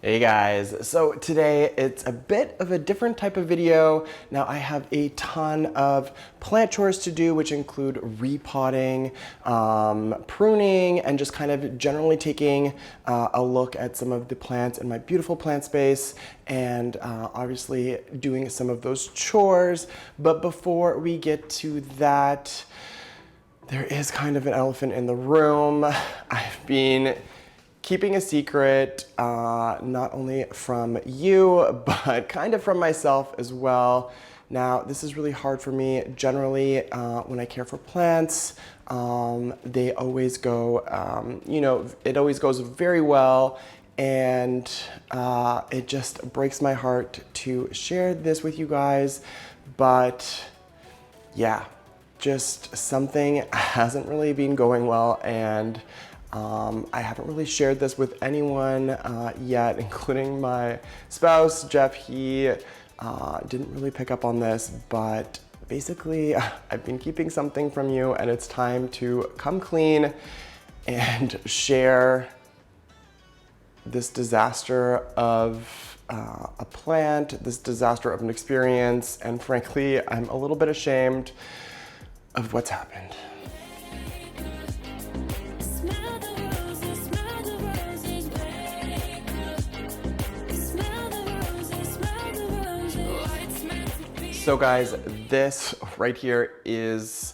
Hey guys, so today it's a bit of a different type of video. Now I have a ton of plant chores to do, which include repotting, pruning, and just kind of generally taking a look at some of the plants in my beautiful plant space, and obviously doing some of those chores. But before we get to that, there is kind of an elephant in the room. I've been keeping a secret, not only from you, but kind of from myself as well. Now, this is really hard for me. Generally, when I care for plants, they always go, it always goes very well. And it just breaks my heart to share this with you guys. But yeah, just something hasn't really been going well, and I haven't really shared this with anyone yet, including my spouse, Jeff. He didn't really pick up on this, but basically I've been keeping something from you, and it's time to come clean and share this disaster of a plant, this disaster of an experience, and frankly, I'm a little bit ashamed of what's happened. So guys, this right here is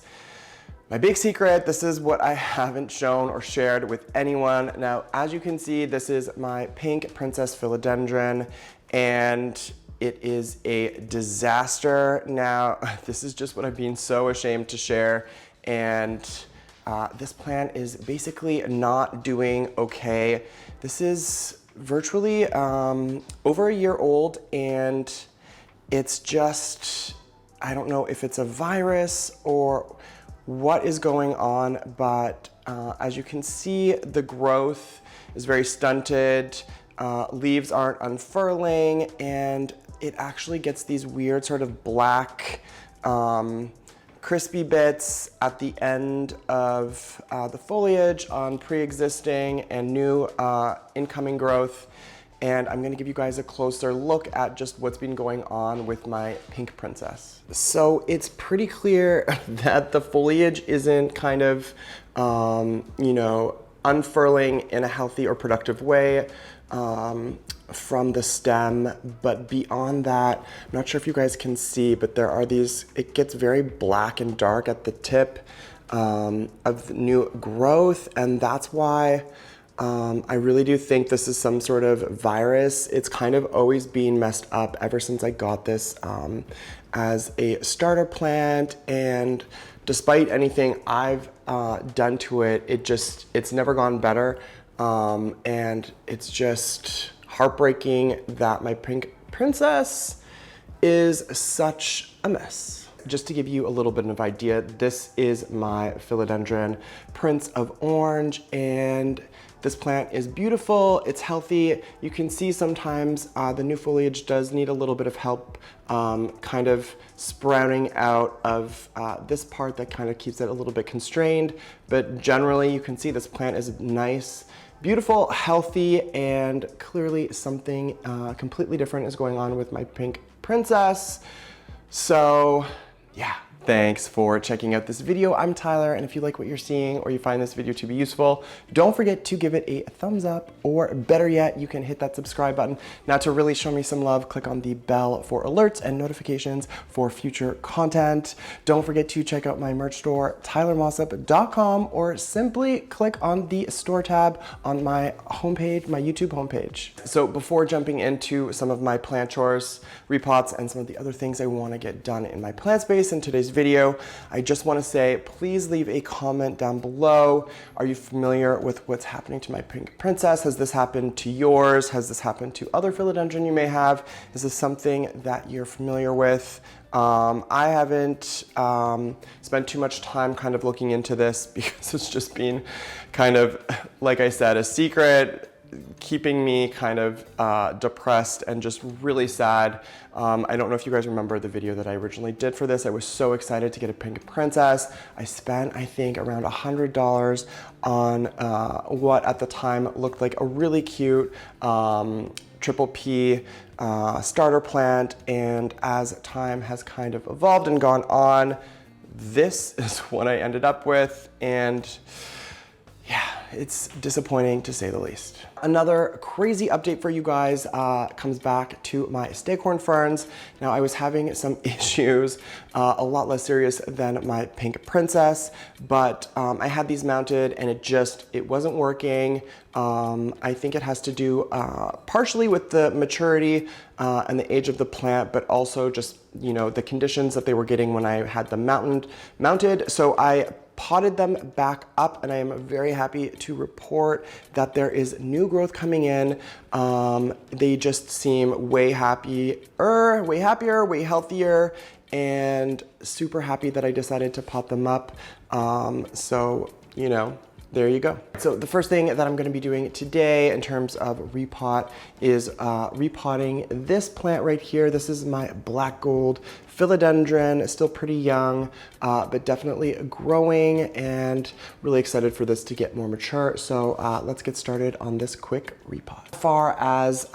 my big secret. This is what I haven't shown or shared with anyone. Now, as you can see, this is my pink princess philodendron, and it is a disaster. Now, this is just what I've been so ashamed to share, and this plant is basically not doing okay. This is virtually over a year old, and it's just, I don't know if it's a virus or what is going on, but as you can see, the growth is very stunted, leaves aren't unfurling, and it actually gets these weird sort of black, crispy bits at the end of the foliage on pre-existing and new incoming growth. And I'm gonna give you guys a closer look at just what's been going on with my pink princess. So it's pretty clear that the foliage isn't kind of, unfurling in a healthy or productive way from the stem. But beyond that, I'm not sure if you guys can see, but there are these, it gets very black and dark at the tip of the new growth, and that's why I really do think this is some sort of virus. It's kind of always been messed up ever since I got this as a starter plant, and despite anything I've done to it, it's never gone better, and it's just heartbreaking that my pink princess is such a mess. Just to give you a little bit of idea, this is my philodendron Prince of Orange, and this plant is beautiful, it's healthy. You can see sometimes the new foliage does need a little bit of help kind of sprouting out of this part that kind of keeps it a little bit constrained. But generally, you can see this plant is nice, beautiful, healthy, and clearly something completely different is going on with my pink princess. So yeah, thanks for checking out this video. I'm Tyler, and if you like what you're seeing or you find this video to be useful, don't forget to give it a thumbs up, or better yet, you can hit that subscribe button. Now, to really show me some love, click on the bell for alerts and notifications for future content. Don't forget to check out my merch store, tylermossop.com, or simply click on the store tab on my homepage, my YouTube homepage. So before jumping into some of my plant chores, repots, and some of the other things I want to get done in my plant space in today's video, I just want to say, please leave a comment down below. Are you familiar with what's happening to my pink princess? Has this happened to yours? Has this happened to other philodendron you may have? Is this something that you're familiar with? I haven't spent too much time kind of looking into this because it's just been kind of, like I said, a secret, keeping me kind of depressed and just really sad. I don't know if you guys remember the video that I originally did for this. I was so excited to get a pink princess. I spent, I think, around $100 on what at the time looked like a really cute triple P starter plant, and as time has kind of evolved and gone on, this is what I ended up with, and yeah, it's disappointing to say the least. Another crazy update for you guys comes back to my Staghorn ferns. Now, I was having some issues, a lot less serious than my pink princess, but I had these mounted and it wasn't working. I think it has to do partially with the maturity and the age of the plant, but also just, you know, the conditions that they were getting when I had them mounted. So I potted them back up, and I am very happy to report that there is new growth coming in. They just seem way happier, way healthier, and super happy that I decided to pot them up. So, you know, there you go. So the first thing that I'm gonna be doing today in terms of repot is repotting this plant right here. This is my black gold philodendron, still pretty young, but definitely growing, and really excited for this to get more mature. So let's get started on this quick repot. As far as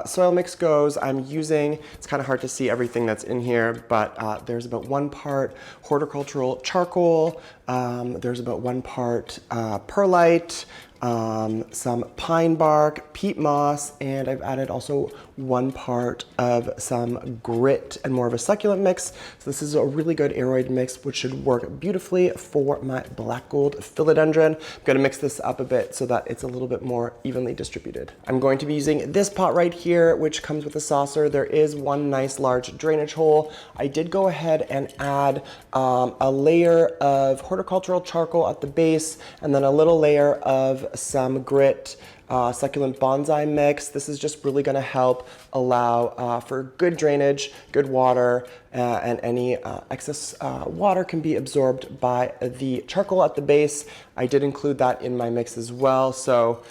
soil mix goes, I'm using, it's kind of hard to see everything that's in here, but there's about 1 part horticultural charcoal, there's about 1 part perlite, some pine bark, peat moss, and I've added also 1 part of some grit and more of a succulent mix. So this is a really good aroid mix, which should work beautifully for my black gold philodendron. I'm gonna mix this up a bit so that it's a little bit more evenly distributed. I'm going to be using this pot right here, which comes with a saucer. There is 1 nice large drainage hole. I did go ahead and add a layer of horticultural charcoal at the base, and then a little layer of some grit, succulent bonsai mix. This is just really gonna help allow for good drainage, good water, and any excess water can be absorbed by the charcoal at the base. I did include that in my mix as well, so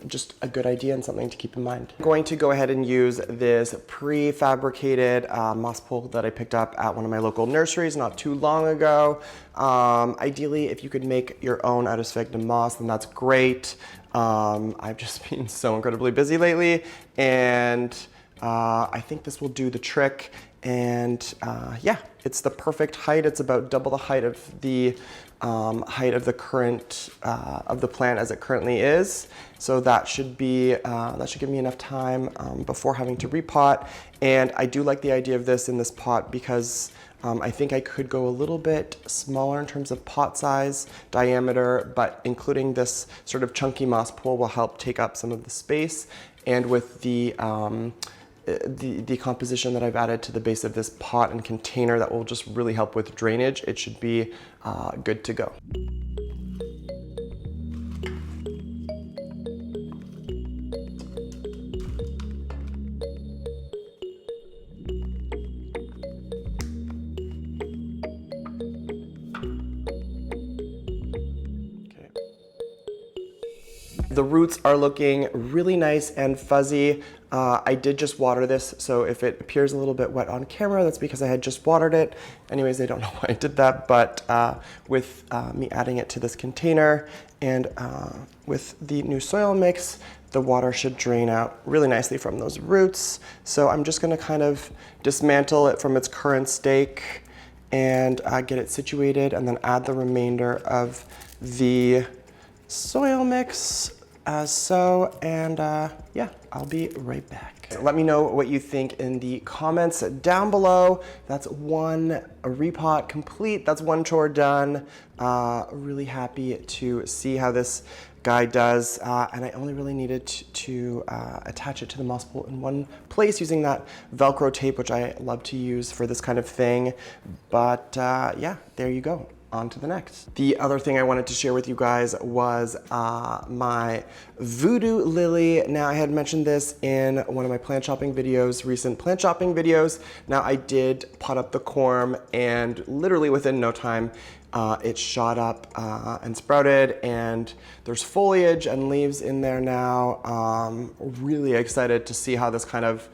just a good idea and something to keep in mind. I'm going to go ahead and use this prefabricated moss pole that I picked up at one of my local nurseries not too long ago. Ideally, if you could make your own out of sphagnum moss, then that's great. I've just been so incredibly busy lately, and I think this will do the trick. And yeah, it's the perfect height. It's about double the height of the current of the plant as it currently is. So that should be that should give me enough time before having to repot. And I do like the idea of this in this pot because I think I could go a little bit smaller in terms of pot size, diameter, but including this sort of chunky moss pool will help take up some of the space. And with the composition that I've added to the base of this pot and container, that will just really help with drainage, it should be good to go. The roots are looking really nice and fuzzy. I did just water this, so if it appears a little bit wet on camera, that's because I had just watered it. Anyways, I don't know why I did that, but with me adding it to this container and with the new soil mix, the water should drain out really nicely from those roots. So I'm just gonna kind of dismantle it from its current stake and get it situated, and then add the remainder of the soil mix as so, and yeah, I'll be right back. Let me know what you think in the comments down below. That's 1 repot complete. That's 1 chore done. Really happy to see how this guy does, and I only really needed to attach it to the moss pool in 1 place using that Velcro tape, which I love to use for this kind of thing. But yeah, there you go. On to the next. The other thing I wanted to share with you guys was my Voodoo Lily. Now, I had mentioned this in one of my plant shopping videos, recent plant shopping videos. Now, I did pot up the corm, and literally within no time, it shot up and sprouted, and there's foliage and leaves in there now. Really excited to see how this kind of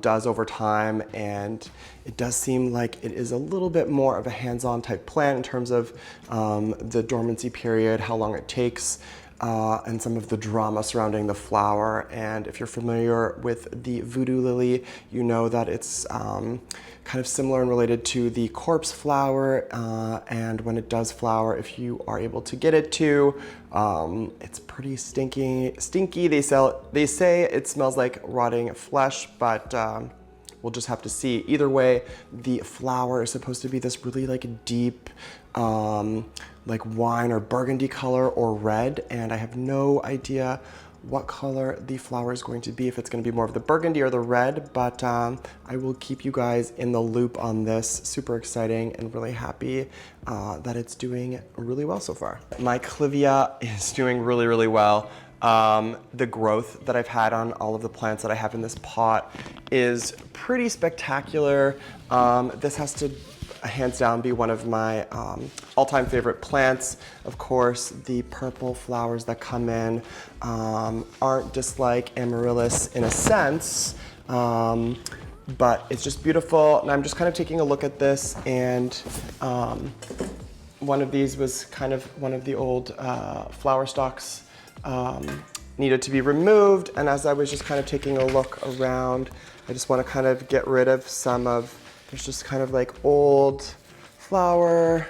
does over time, and it does seem like it is a little bit more of a hands-on type plant in terms of the dormancy period, how long it takes and some of the drama surrounding the flower. And if you're familiar with the Voodoo Lily, you know that it's kind of similar and related to the corpse flower, and when it does flower, if you are able to get it to, it's pretty stinky. They say it smells like rotting flesh, but we'll just have to see. Either way, the flower is supposed to be this really like deep, like wine or burgundy color or red, and I have no idea what color the flower is going to be, if it's going to be more of the burgundy or the red, but I will keep you guys in the loop on this. Super exciting and really happy that it's doing really well so far. My Clivia is doing really, really well. The growth that I've had on all of the plants that I have in this pot is pretty spectacular. This has to hands down be one of my all-time favorite plants. Of course, the purple flowers that come in aren't just like amaryllis in a sense, but it's just beautiful. And I'm just kind of taking a look at this, and one of these was kind of one of the old flower stalks needed to be removed. And as I was just kind of taking a look around, I just want to kind of get rid of some of, there's just kind of like old flower,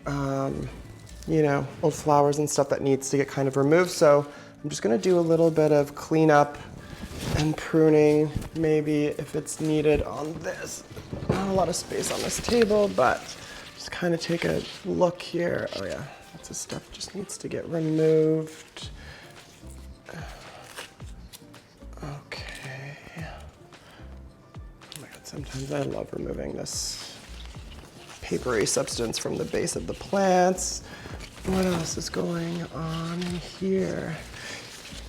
you know, old flowers and stuff that needs to get kind of removed. So I'm just gonna do a little bit of cleanup and pruning, maybe if it's needed on this. Not a lot of space on this table, but just kind of take a look here. Oh yeah, lots of stuff just needs to get removed. Okay. Sometimes I love removing this papery substance from the base of the plants. What else is going on here?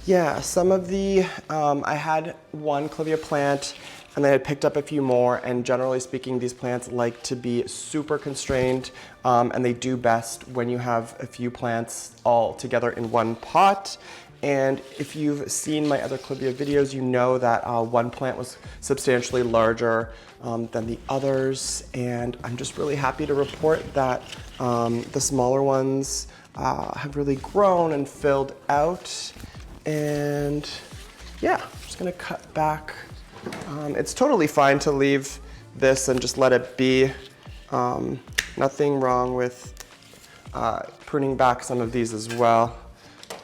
Yeah, some of the, I had one Clivia plant and then I picked up a few more, and generally speaking, these plants like to be super constrained, and they do best when you have a few plants all together in one pot. And if you've seen my other Clivia videos, you know that one plant was substantially larger than the others. And I'm just really happy to report that the smaller ones have really grown and filled out. And yeah, I'm just gonna cut back. It's totally fine to leave this and just let it be. Nothing wrong with pruning back some of these as well.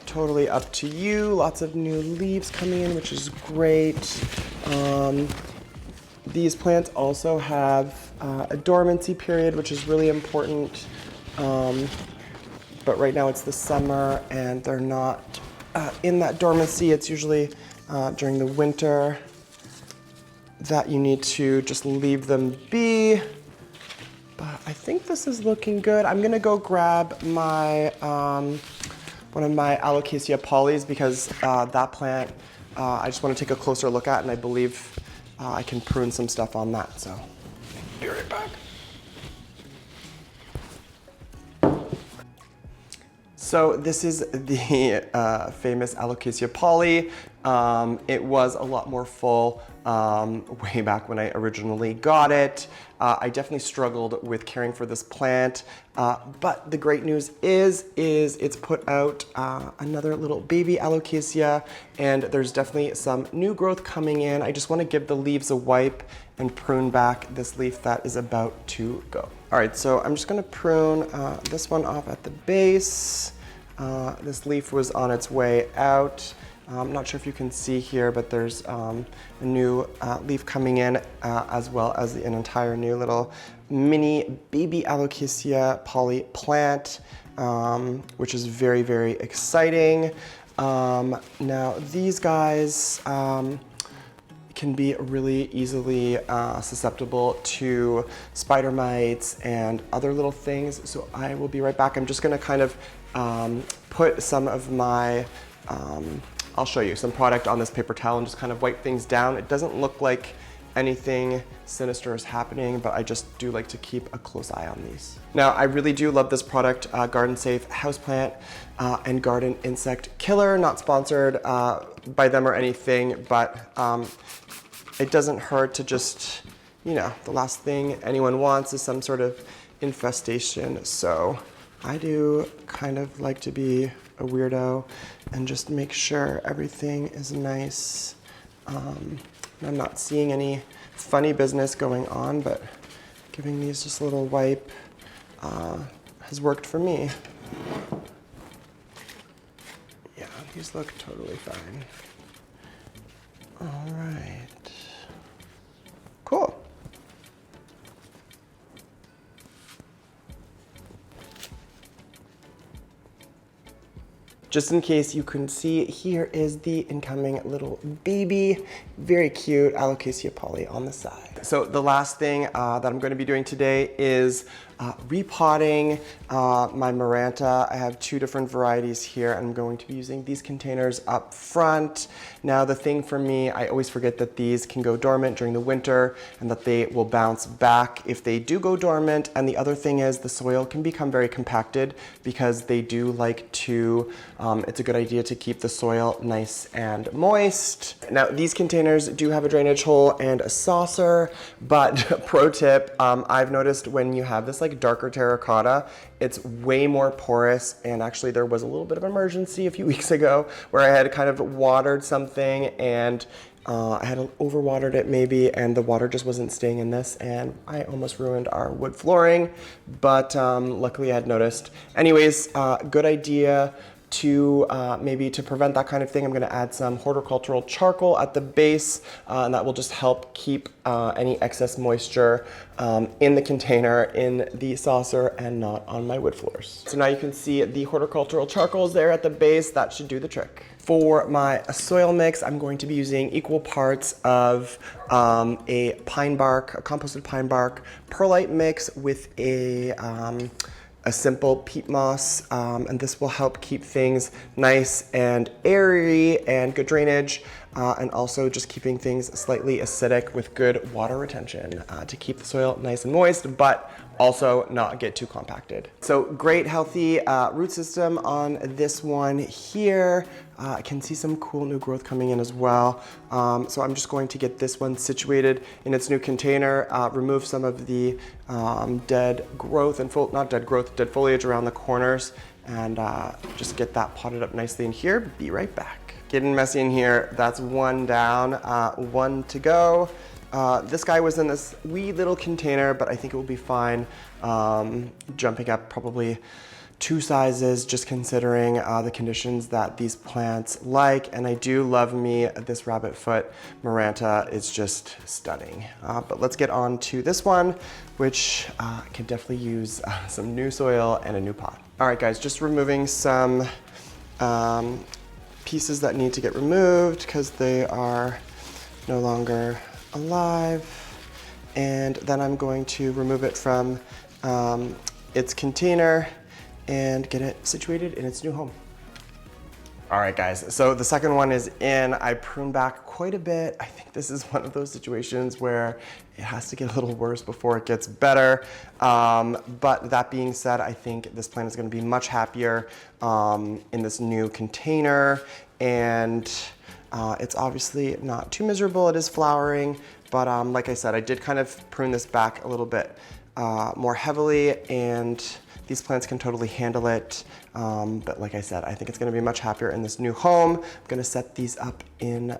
Totally up to you. Lots of new leaves coming in, which is great. These plants also have a dormancy period, which is really important. But right now it's the summer and they're not in that dormancy. It's usually during the winter that you need to just leave them be. But I think this is looking good. I'm gonna go grab my one of my Alocasia Polys, because that plant I just want to take a closer look at, and I believe I can prune some stuff on that. So be right back. So this is the famous Alocasia Poly. It was a lot more full way back when I originally got it. I definitely struggled with caring for this plant, but the great news is it's put out another little baby Alocasia, and there's definitely some new growth coming in. I just want to give the leaves a wipe and prune back this leaf that is about to go. All right, so I'm just gonna prune this one off at the base. This leaf was on its way out. I'm not sure if you can see here, but there's a new leaf coming in, as well as an entire new little mini baby Alocasia Poly plant, which is very, very exciting. Now these guys can be really easily susceptible to spider mites and other little things. So I will be right back. I'm just gonna kind of put some of my, I'll show you some product on this paper towel and just kind of wipe things down. It doesn't look like anything sinister is happening, but I just do like to keep a close eye on these. Now, I really do love this product, Garden Safe Houseplant and Garden Insect Killer. Not sponsored by them or anything, but it doesn't hurt to just, you know, the last thing anyone wants is some sort of infestation. So I do kind of like to be a weirdo and just make sure everything is nice. I'm not seeing any funny business going on, but giving these just a little wipe has worked for me. Yeah, these look totally fine. All right. Cool. Just in case you couldn't see, here is the incoming little baby. Very cute, Alocasia Poly on the side. So the last thing that I'm going to be doing today is repotting my Maranta. I have 2 different varieties here. I'm going to be using these containers up front. Now the thing for me, I always forget that these can go dormant during the winter and that they will bounce back if they do go dormant. And the other thing is the soil can become very compacted because they do like to, it's a good idea to keep the soil nice and moist. Now these containers do have a drainage hole and a saucer, but pro tip, I've noticed when you have this like darker terracotta, it's way more porous. And actually there was a little bit of emergency a few weeks ago where I had kind of watered something and I had overwatered it maybe, and the water just wasn't staying in this, and I almost ruined our wood flooring, but luckily I had noticed. Anyways, good idea to maybe to prevent that kind of thing. I'm going to add some horticultural charcoal at the base, and that will just help keep any excess moisture in the container, in the saucer, and not on my wood floors. So now you can see the horticultural charcoal is there at the base. That should do the trick. For my soil mix, I'm going to be using equal parts of a pine bark, a composted pine bark perlite mix with a simple peat moss, and this will help keep things nice and airy and good drainage, and also just keeping things slightly acidic with good water retention to keep the soil nice and moist, but also not get too compacted. So great healthy root system on this one here. I can see some cool new growth coming in as well. So I'm just going to get this one situated in its new container, remove some of the dead growth and dead foliage around the corners, and just get that potted up nicely in here. Be right back. Getting messy in here. That's one down, one to go. This guy was in this wee little container, but I think it will be fine jumping up probably 2 sizes, just considering the conditions that these plants like. And I do love me this rabbit foot Maranta. It's just stunning. But let's get on to this one, which can definitely use some new soil and a new pot. All right, guys, just removing some pieces that need to get removed because they are no longer alive. And then I'm going to remove it from its container and get it situated in its new home. All right, guys, so the second one is in. I pruned back quite a bit. I think this is one of those situations where it has to get a little worse before it gets better. But that being said, I think this plant is gonna be much happier in this new container. And it's obviously not too miserable. It is flowering, but like I said, I did kind of prune this back a little bit more heavily, and these plants can totally handle it. But like I said, I think it's gonna be much happier in this new home. I'm gonna set these up in,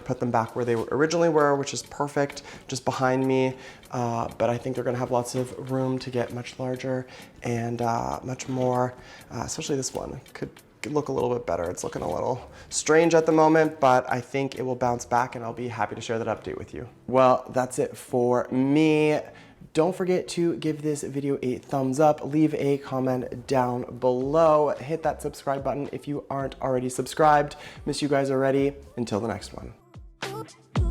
put them back where they originally were, which is perfect, just behind me. But I think they're gonna have lots of room to get much larger and much more, especially this one. Could look a little bit better. It's looking a little strange at the moment, but I think it will bounce back, and I'll be happy to share that update with you. Well, that's it for me. Don't forget to give this video a thumbs up, leave a comment down below, hit that subscribe button if you aren't already subscribed. Miss you guys already. Until the next one.